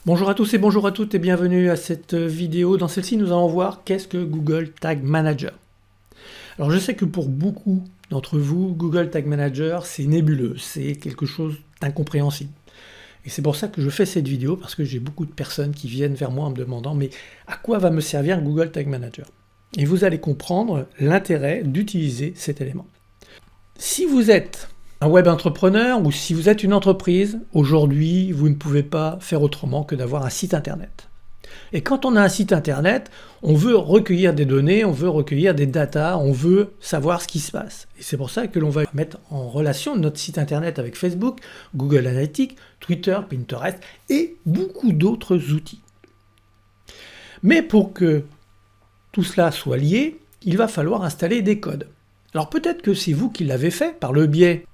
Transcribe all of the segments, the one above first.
Bonjour à tous et bonjour à toutes et bienvenue à cette vidéo. Dans celle-ci, nous allons voir qu'est-ce que Google Tag Manager. Alors je sais que pour beaucoup d'entre vous, Google Tag Manager, c'est nébuleux, c'est quelque chose d'incompréhensible. Et c'est pour ça que je fais cette vidéo, parce que j'ai beaucoup de personnes qui viennent vers moi en me demandant « mais à quoi va me servir Google Tag Manager ?» Et vous allez comprendre l'intérêt d'utiliser cet élément. Si vous êtes un web entrepreneur ou si vous êtes une entreprise, aujourd'hui, vous ne pouvez pas faire autrement que d'avoir un site internet. Et quand on a un site internet, on veut recueillir des données, on veut recueillir des datas, on veut savoir ce qui se passe. Et c'est pour ça que l'on va mettre en relation notre site internet avec Facebook, Google Analytics, Twitter, Pinterest et beaucoup d'autres outils. Mais pour que tout cela soit lié, il va falloir installer des codes. Alors peut-être que c'est vous qui l'avez fait par le biais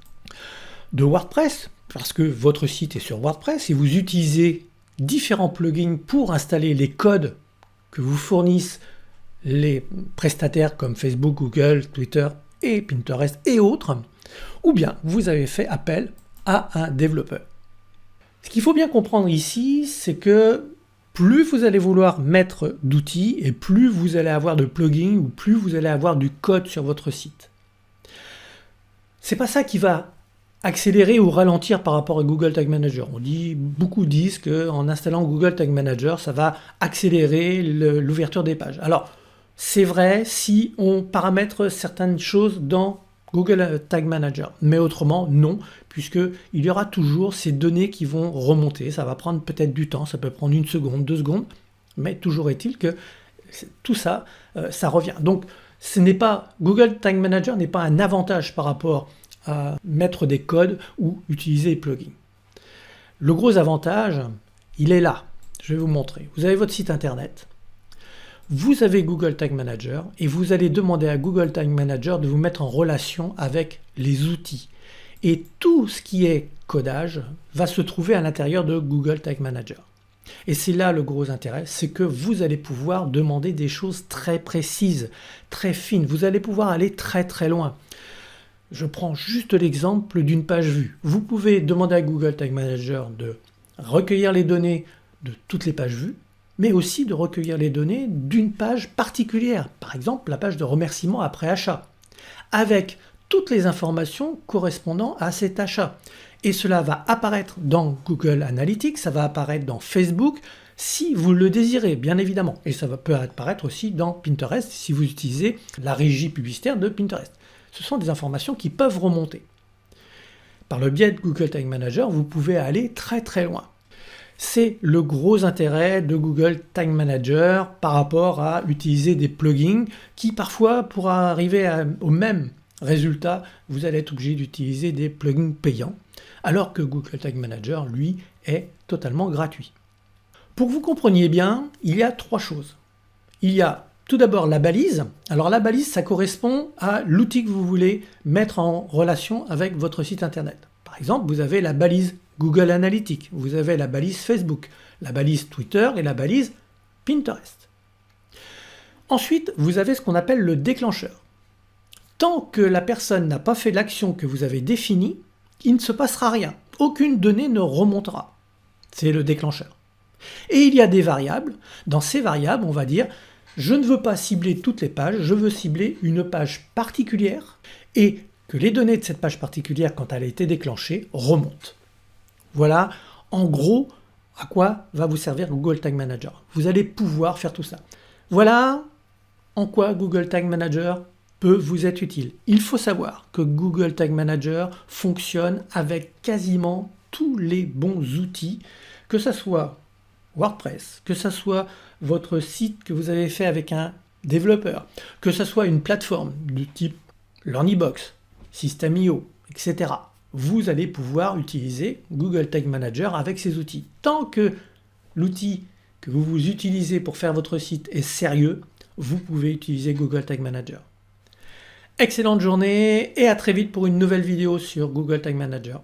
de WordPress, parce que votre site est sur WordPress et vous utilisez différents plugins pour installer les codes que vous fournissent les prestataires comme Facebook, Google, Twitter et Pinterest et autres, ou bien vous avez fait appel à un développeur. Ce qu'il faut bien comprendre ici, c'est que plus vous allez vouloir mettre d'outils et plus vous allez avoir de plugins ou plus vous allez avoir du code sur votre site. C'est pas ça qui va accélérer ou ralentir par rapport à Google Tag Manager. Beaucoup disent qu'en installant Google Tag Manager, ça va accélérer l'ouverture des pages. Alors, c'est vrai si on paramètre certaines choses dans Google Tag Manager, mais autrement, non, puisqu'il y aura toujours ces données qui vont remonter. Ça va prendre peut-être du temps, ça peut prendre 1 seconde, 2 secondes, mais toujours est-il que tout ça, ça revient. Donc, Google Tag Manager n'est pas un avantage par rapport à mettre des codes ou utiliser des plugins. Le gros avantage, il est là. Je vais vous montrer. Vous avez votre site internet, vous avez Google Tag Manager et vous allez demander à Google Tag Manager de vous mettre en relation avec les outils. Et tout ce qui est codage va se trouver à l'intérieur de Google Tag Manager. Et c'est là le gros intérêt, c'est que vous allez pouvoir demander des choses très précises, très fines. Vous allez pouvoir aller très très loin. Je prends juste l'exemple d'une page vue. Vous pouvez demander à Google Tag Manager de recueillir les données de toutes les pages vues, mais aussi de recueillir les données d'une page particulière, par exemple la page de remerciement après achat, avec toutes les informations correspondant à cet achat. Et cela va apparaître dans Google Analytics, ça va apparaître dans Facebook, si vous le désirez, bien évidemment. Et ça peut apparaître aussi dans Pinterest, si vous utilisez la régie publicitaire de Pinterest. Ce sont des informations qui peuvent remonter. Par le biais de Google Tag Manager, vous pouvez aller très très loin. C'est le gros intérêt de Google Tag Manager par rapport à utiliser des plugins qui parfois, pour arriver au même résultat, vous allez être obligé d'utiliser des plugins payants, alors que Google Tag Manager, lui, est totalement gratuit. Pour que vous compreniez bien, il y a 3 choses. Il y a tout d'abord la balise. Alors la balise, ça correspond à l'outil que vous voulez mettre en relation avec votre site internet. Par exemple, vous avez la balise Google Analytics, vous avez la balise Facebook, la balise Twitter et la balise Pinterest. Ensuite, vous avez ce qu'on appelle le déclencheur. Tant que la personne n'a pas fait l'action que vous avez définie, il ne se passera rien. Aucune donnée ne remontera. C'est le déclencheur. Et il y a des variables. Dans ces variables, on va dire je ne veux pas cibler toutes les pages, je veux cibler une page particulière et que les données de cette page particulière, quand elle a été déclenchée, remontent. Voilà, en gros, à quoi va vous servir Google Tag Manager. Vous allez pouvoir faire tout ça. Voilà en quoi Google Tag Manager peut vous être utile. Il faut savoir que Google Tag Manager fonctionne avec quasiment tous les bons outils, que ce soit WordPress, que ce soit votre site que vous avez fait avec un développeur, que ce soit une plateforme de type Learnybox, System.io, etc. Vous allez pouvoir utiliser Google Tag Manager avec ces outils. Tant que l'outil que vous utilisez pour faire votre site est sérieux, vous pouvez utiliser Google Tag Manager. Excellente journée et à très vite pour une nouvelle vidéo sur Google Tag Manager.